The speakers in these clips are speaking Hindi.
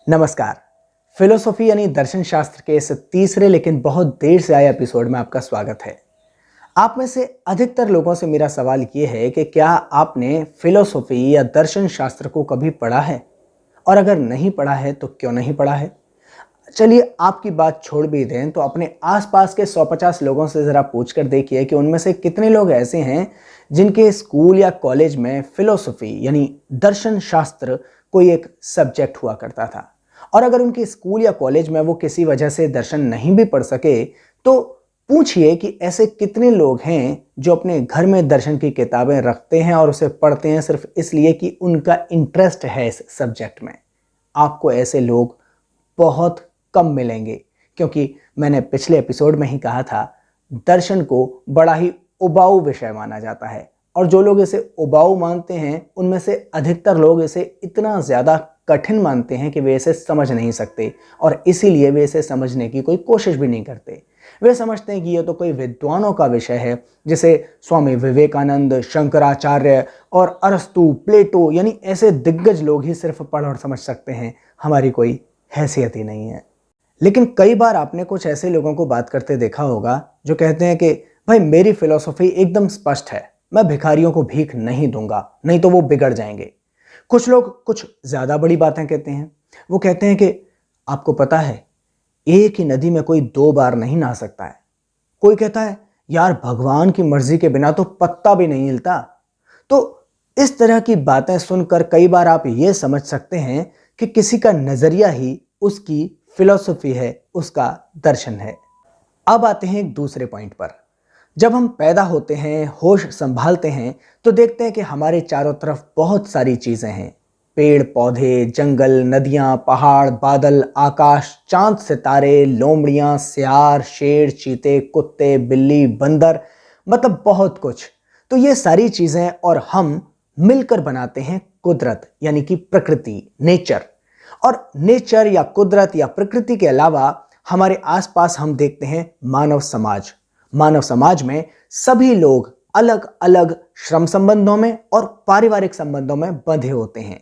नमस्कार। फिलोसॉफी यानी दर्शन शास्त्र के इस तीसरे लेकिन बहुत देर से आए एपिसोड में आपका स्वागत है। आप में से अधिकतर लोगों से मेरा सवाल ये है कि क्या आपने फिलोसॉफी या दर्शन शास्त्र को कभी पढ़ा है, और अगर नहीं पढ़ा है तो क्यों नहीं पढ़ा है। चलिए आपकी बात छोड़ भी दें तो अपने आसपास के 150 लोगों से ज़रा पूछ कर देखिए कि उनमें से कितने लोग ऐसे हैं जिनके स्कूल या कॉलेज में फिलोसॉफी यानी दर्शन शास्त्र कोई एक सब्जेक्ट हुआ करता था। और अगर उनके स्कूल या कॉलेज में वो किसी वजह से दर्शन नहीं भी पढ़ सके तो पूछिए कि ऐसे कितने लोग हैं जो अपने घर में दर्शन की किताबें रखते हैं और उसे पढ़ते हैं सिर्फ इसलिए कि उनका इंटरेस्ट है इस सब्जेक्ट में। आपको ऐसे लोग बहुत कम मिलेंगे, क्योंकि मैंने पिछले एपिसोड में ही कहा था दर्शन को बड़ा ही उबाऊ विषय माना जाता है, और जो लोग इसे उबाऊ मानते हैं उनमें से अधिकतर लोग इसे इतना ज़्यादा कठिन मानते हैं कि वे इसे समझ नहीं सकते, और इसीलिए वे इसे समझने की कोई कोशिश भी नहीं करते। वे समझते हैं कि यह तो कोई विद्वानों का विषय है, जिसे स्वामी विवेकानंद, शंकराचार्य और अरस्तु, प्लेटो यानी ऐसे दिग्गज लोग ही सिर्फ पढ़ और समझ सकते हैं। हमारी कोई हैसियत ही नहीं है। लेकिन कई बार आपने कुछ ऐसे लोगों को बात करते देखा होगा जो कहते हैं कि भाई मेरी फिलॉसफी एकदम स्पष्ट है, मैं भिखारियों को भीख नहीं दूंगा, नहीं तो वो बिगड़ जाएंगे। कुछ लोग कुछ ज्यादा बड़ी बातें कहते हैं। वो कहते हैं कि आपको पता है एक ही नदी में कोई 2 बार नहीं नहा सकता है। कोई कहता है यार भगवान की मर्जी के बिना तो पत्ता भी नहीं हिलता। तो इस तरह की बातें सुनकर कई बार आप ये समझ सकते हैं कि किसी का नजरिया ही उसकी फिलॉसफी है, उसका दर्शन है। अब आते हैं एक दूसरे पॉइंट पर। जब हम पैदा होते हैं, होश संभालते हैं, तो देखते हैं कि हमारे चारों तरफ बहुत सारी चीजें हैं। पेड़ पौधे, जंगल, नदियां, पहाड़, बादल, आकाश, चांद, सितारे, लोमड़ियां, सियार, शेर, चीते, कुत्ते, बिल्ली, बंदर, मतलब बहुत कुछ। तो ये सारी चीजें और हम मिलकर बनाते हैं कुदरत यानी कि प्रकृति, नेचर। और नेचर या कुदरत या प्रकृति के अलावा हमारे आसपास हम देखते हैं मानव समाज। मानव समाज में सभी लोग अलग अलग श्रम संबंधों में और पारिवारिक संबंधों में बंधे होते हैं।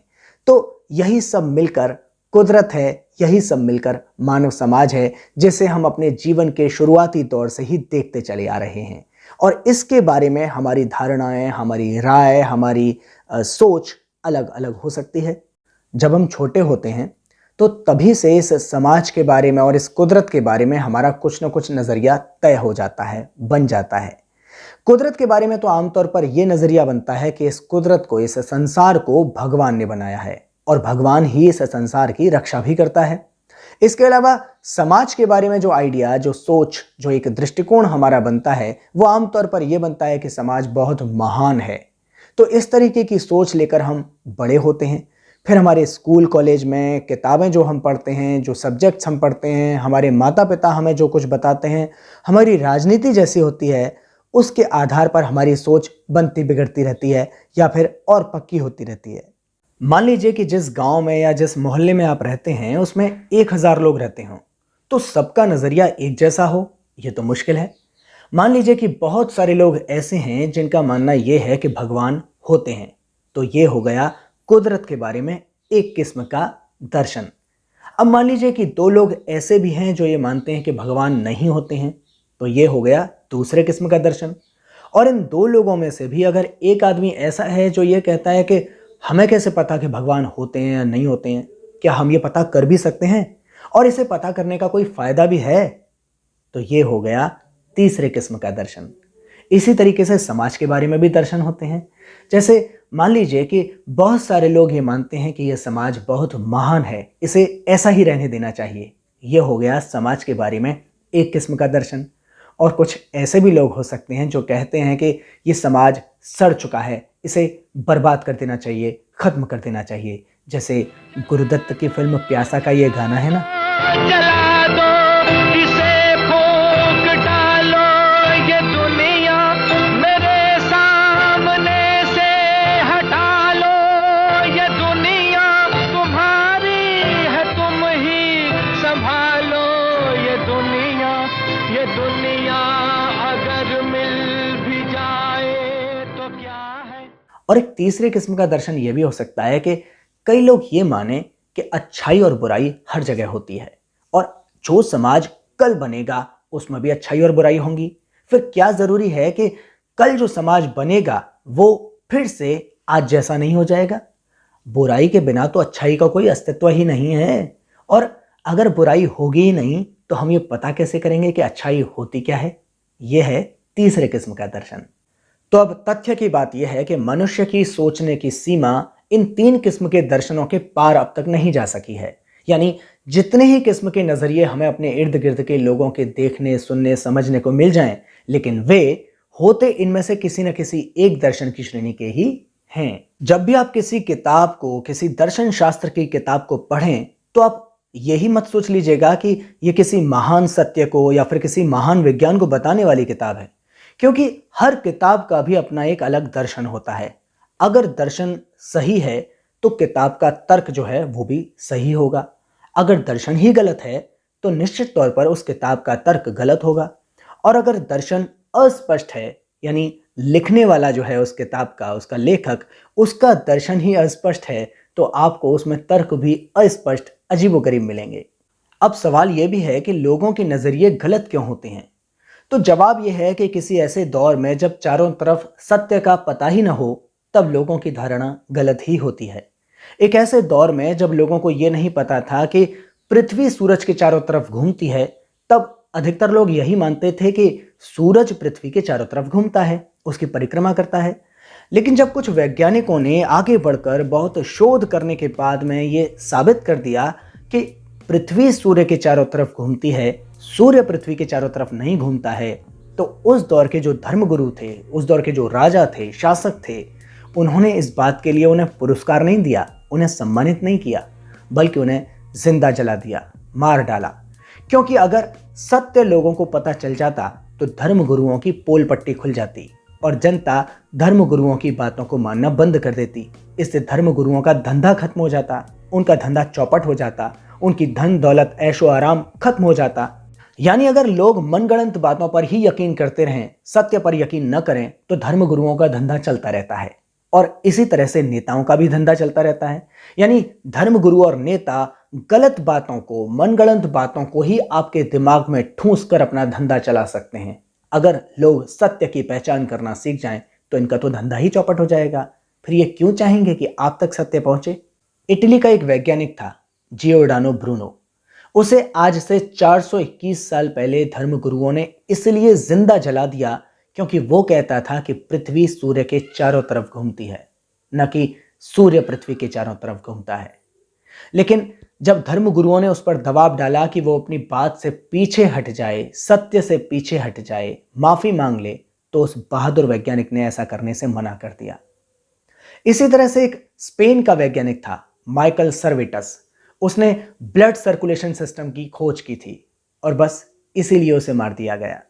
तो यही सब मिलकर कुदरत है, यही सब मिलकर मानव समाज है, जिसे हम अपने जीवन के शुरुआती दौर से ही देखते चले आ रहे हैं। और इसके बारे में हमारी धारणाएं, हमारी राय, हमारी सोच अलग अलग हो सकती है। जब हम छोटे होते हैं तो तभी से इस समाज के बारे में और इस कुदरत के बारे में हमारा कुछ न कुछ नज़रिया तय हो जाता है, बन जाता है। कुदरत के बारे में तो आमतौर पर यह नज़रिया बनता है कि इस कुदरत को, इस संसार को भगवान ने बनाया है और भगवान ही इस संसार की रक्षा भी करता है। इसके अलावा समाज के बारे में जो आइडिया, जो सोच, जो एक दृष्टिकोण हमारा बनता है, वो आमतौर पर यह बनता है कि समाज बहुत महान है। तो इस तरीके की सोच लेकर हम बड़े होते हैं। फिर हमारे स्कूल कॉलेज में किताबें जो हम पढ़ते हैं, जो सब्जेक्ट्स हम पढ़ते हैं, हमारे माता पिता हमें जो कुछ बताते हैं, हमारी राजनीति जैसी होती है, उसके आधार पर हमारी सोच बनती बिगड़ती रहती है या फिर और पक्की होती रहती है। मान लीजिए कि जिस गांव में या जिस मोहल्ले में आप रहते हैं उसमें 1000 लोग रहते हों, तो सबका नज़रिया एक जैसा हो ये तो मुश्किल है। मान लीजिए कि बहुत सारे लोग ऐसे हैं जिनका मानना यह है कि भगवान होते हैं, तो ये हो गया कुदरत के बारे में एक किस्म का दर्शन। अब मान लीजिए कि 2 लोग ऐसे भी हैं जो ये मानते हैं कि भगवान नहीं होते हैं, तो ये हो गया दूसरे किस्म का दर्शन। और इन 2 लोगों में से भी अगर एक आदमी ऐसा है जो ये कहता है कि हमें कैसे पता कि भगवान होते हैं या नहीं होते हैं, क्या हम ये पता कर भी सकते हैं और इसे पता करने का कोई फायदा भी है, तो ये हो गया तीसरे किस्म का दर्शन। इसी तरीके से समाज के बारे में भी दर्शन होते हैं। जैसे मान लीजिए कि बहुत सारे लोग ये मानते हैं कि यह समाज बहुत महान है, इसे ऐसा ही रहने देना चाहिए। यह हो गया समाज के बारे में एक किस्म का दर्शन। और कुछ ऐसे भी लोग हो सकते हैं जो कहते हैं कि ये समाज सड़ चुका है, इसे बर्बाद कर देना चाहिए, खत्म कर देना चाहिए। जैसे गुरुदत्त की फिल्म प्यासा का ये गाना है ना, जला दो इसे, फूंक डालो ये दुनिया, मेरे सामने से हटा लो ये दुनिया, तुम्हारी है तुम ही संभालो ये दुनिया, ये दुनिया अगर मिल भी जाए तो क्या है। और एक तीसरे किस्म का दर्शन ये भी हो सकता है कि कई लोग ये माने कि अच्छाई और बुराई हर जगह होती है और जो समाज कल बनेगा उसमें भी अच्छाई और बुराई होंगी। फिर क्या जरूरी है कि कल जो समाज बनेगा वो फिर से आज जैसा नहीं हो जाएगा? बुराई के बिना तो अच्छाई का कोई अस्तित्व ही नहीं है। और अगर बुराई होगी ही नहीं तो हम ये पता कैसे करेंगे कि अच्छाई होती क्या है? यह है तीसरे किस्म का दर्शन। तो अब तथ्य की बात यह है कि मनुष्य की सोचने की सीमा इन तीन किस्म के दर्शनों के पार अब तक नहीं जा सकी है। यानी जितने ही किस्म के नजरिए हमें अपने इर्द गिर्द के लोगों के देखने, सुनने, समझने को मिल जाएं, लेकिन वे होते इनमें से किसी न किसी एक दर्शन की श्रेणी के ही हैं। जब भी आप किसी किताब को, किसी दर्शन शास्त्र की किताब को पढ़ें तो आप यही मत सोच लीजिएगा कि यह किसी महान सत्य को या फिर किसी महान विज्ञान को बताने वाली किताब है, क्योंकि हर किताब का भी अपना एक अलग दर्शन होता है। अगर दर्शन सही है तो किताब का तर्क जो है वो भी सही होगा। अगर दर्शन ही गलत है तो निश्चित तौर पर उस किताब का तर्क गलत होगा। और अगर दर्शन अस्पष्ट है, यानी लिखने वाला जो है उस किताब का, उसका लेखक, उसका दर्शन ही अस्पष्ट है, तो आपको उसमें तर्क भी अस्पष्ट, अजीबोगरीब मिलेंगे। अब सवाल यह भी है कि लोगों के नजरिए गलत क्यों होते हैं? तो जवाब यह है कि किसी ऐसे दौर में जब चारों तरफ सत्य का पता ही ना हो तब लोगों की धारणा गलत ही होती है। एक ऐसे दौर में जब लोगों को यह नहीं पता था कि पृथ्वी सूरज के चारों तरफ घूमती है, तब अधिकतर लोग यही मानते थे कि सूरज पृथ्वी के चारों तरफ घूमता है, उसकी परिक्रमा करता है। लेकिन जब कुछ वैज्ञानिकों ने आगे बढ़कर बहुत शोध करने के बाद में ये साबित कर दिया कि पृथ्वी सूर्य के चारों तरफ घूमती है, सूर्य पृथ्वी के चारों तरफ नहीं घूमता है, तो उस दौर के जो धर्मगुरु थे, उस दौर के जो राजा थे, शासक थे, उन्होंने इस बात के लिए उन्हें पुरस्कार नहीं दिया, उन्हें सम्मानित नहीं किया, बल्कि उन्हें जिंदा जला दिया, मार डाला। क्योंकि अगर सत्य लोगों को पता चल जाता तो धर्मगुरुओं की पोल पट्टी खुल जाती और जनता धर्मगुरुओं की बातों को मानना बंद कर देती। इससे धर्मगुरुओं का धंधा खत्म हो जाता, उनका धंधा चौपट हो जाता, उनकी धन दौलत, ऐशो आराम खत्म हो जाता। यानी अगर लोग मनगढ़ंत बातों पर ही यकीन करते रहें, सत्य पर यकीन न करें, तो धर्मगुरुओं का धंधा चलता रहता है और इसी तरह से नेताओं का भी धंधा चलता रहता है। यानी धर्मगुरु और नेता गलत बातों को, मनगढ़ंत बातों को ही आपके दिमाग में ठूंस कर अपना धंधा चला सकते हैं। अगर लोग सत्य की पहचान करना सीख जाएं तो इनका तो धंधा ही चौपट हो जाएगा। फिर ये क्यों चाहेंगे कि आप तक सत्य पहुंचे? इटली का एक वैज्ञानिक था, जियोर्डानो ब्रूनो। उसे आज से 421 साल पहले धर्मगुरुओं ने इसलिए जिंदा जला दिया क्योंकि वो कहता था कि पृथ्वी सूर्य के चारों तरफ घूमती है, न कि सूर्य पृथ्वी के चारों तरफ घूमता है। लेकिन जब धर्मगुरुओं ने उस पर दबाव डाला कि वो अपनी बात से पीछे हट जाए, सत्य से पीछे हट जाए, माफी मांग ले, तो उस बहादुर वैज्ञानिक ने ऐसा करने से मना कर दिया। इसी तरह से एक स्पेन का वैज्ञानिक था, माइकल सर्वेटस। उसने ब्लड सर्कुलेशन सिस्टम की खोज की थी और बस इसीलिए उसे मार दिया गया।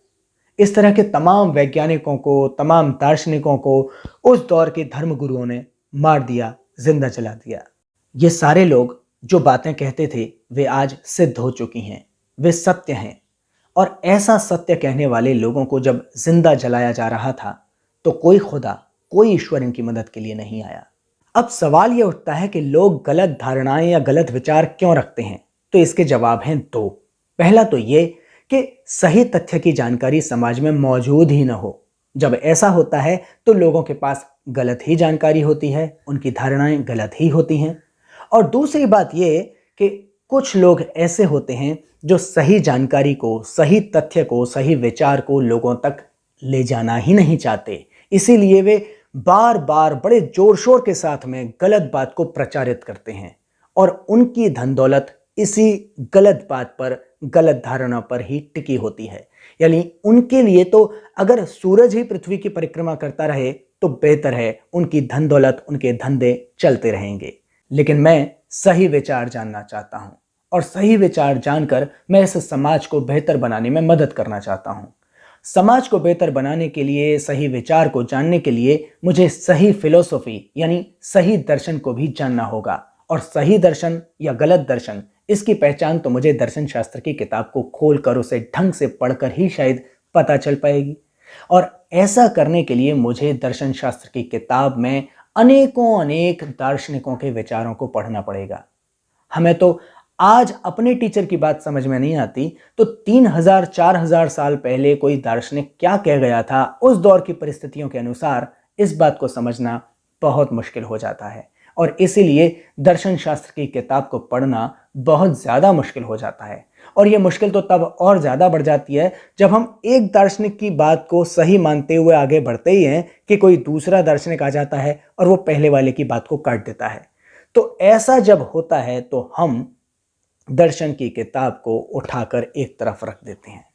इस तरह के तमाम वैज्ञानिकों को, तमाम दार्शनिकों को उस दौर के धर्मगुरुओं ने मार दिया, जिंदा जला दिया। ये सारे लोग जो बातें कहते थे वे आज सिद्ध हो चुकी हैं, वे सत्य हैं। और ऐसा सत्य कहने वाले लोगों को जब जिंदा जलाया जा रहा था तो कोई खुदा, कोई ईश्वर इनकी मदद के लिए नहीं आया। अब सवाल यह उठता है कि लोग गलत धारणाएं या गलत विचार क्यों रखते हैं? तो इसके जवाब हैं दो। पहला तो ये कि सही तथ्य की जानकारी समाज में मौजूद ही न हो। जब ऐसा होता है तो लोगों के पास गलत ही जानकारी होती है, उनकी धारणाएं गलत ही होती हैं। और दूसरी बात ये कि कुछ लोग ऐसे होते हैं जो सही जानकारी को, सही तथ्य को, सही विचार को लोगों तक ले जाना ही नहीं चाहते। इसीलिए वे बार बार बड़े जोर शोर के साथ में गलत बात को प्रचारित करते हैं और उनकी धन दौलत इसी गलत बात पर, गलत धारणा पर ही टिकी होती है। यानी उनके लिए तो अगर सूरज ही पृथ्वी की परिक्रमा करता रहे तो बेहतर है, उनकी धन दौलत, उनके धंधे चलते रहेंगे। लेकिन मैं सही विचार जानना चाहता हूं और सही विचार जानकर मैं इस समाज को बेहतर बनाने में मदद करना चाहता हूं। समाज को बेहतर बनाने के लिए, सही विचार को जानने के लिए मुझे सही फिलॉसफी यानी सही दर्शन को भी जानना होगा। और सही दर्शन या गलत दर्शन, इसकी पहचान तो मुझे दर्शन शास्त्र की किताब को खोलकर उसे ढंग से पढ़कर ही शायद पता चल पाएगी। और ऐसा करने के लिए मुझे दर्शन शास्त्र की किताब में अनेकों अनेक दार्शनिकों के विचारों को पढ़ना पड़ेगा। हमें तो आज अपने टीचर की बात समझ में नहीं आती, तो 3000-4000 साल पहले कोई दार्शनिक क्या कह गया था उस दौर की परिस्थितियों के अनुसार, इस बात को समझना बहुत मुश्किल हो जाता है। और इसीलिए दर्शन शास्त्र की किताब को पढ़ना बहुत ज़्यादा मुश्किल हो जाता है। और यह मुश्किल तो तब और ज़्यादा बढ़ जाती है जब हम एक दार्शनिक की बात को सही मानते हुए आगे बढ़ते ही हैं कि कोई दूसरा दार्शनिक आ जाता है और वो पहले वाले की बात को काट देता है। तो ऐसा जब होता है तो हम दर्शन की किताब को उठाकर एक तरफ रख देते हैं।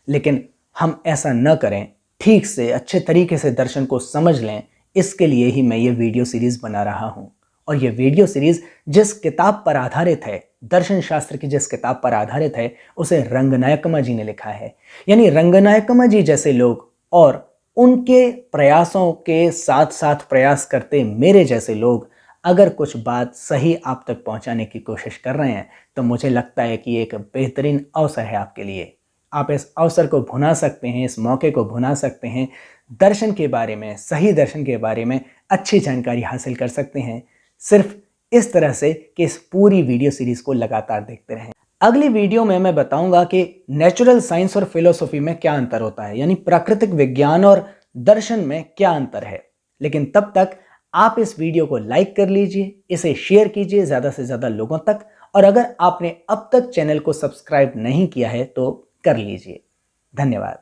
लेकिन हम ऐसा न करें, ठीक से अच्छे तरीके से दर्शन को समझ लें, इसके लिए ही मैं ये वीडियो सीरीज बना रहा हूं। और ये वीडियो सीरीज जिस किताब पर आधारित है, दर्शन शास्त्र की जिस किताब पर आधारित है, उसे रंगनायकमा जी ने लिखा है। यानी रंगनायकमा जी जैसे लोग और उनके प्रयासों के साथ साथ प्रयास करते मेरे जैसे लोग अगर कुछ बात सही आप तक पहुंचाने की कोशिश कर रहे हैं, तो मुझे लगता है कि एक बेहतरीन अवसर है आपके लिए। आप इस अवसर को भुना सकते हैं, इस मौके को भुना सकते हैं, दर्शन के बारे में, सही दर्शन के बारे में अच्छी जानकारी हासिल कर सकते हैं, सिर्फ इस तरह से कि इस पूरी वीडियो सीरीज को लगातार देखते रहें। अगली वीडियो में मैं बताऊंगा कि नेचुरल साइंस और फिलोसॉफी में क्या अंतर होता है, यानी प्राकृतिक विज्ञान और दर्शन में क्या अंतर है। लेकिन तब तक आप इस वीडियो को लाइक कर लीजिए, इसे शेयर कीजिए ज़्यादा से ज़्यादा लोगों तक, और अगर आपने अब तक चैनल को सब्सक्राइब नहीं किया है तो कर लीजिए। धन्यवाद।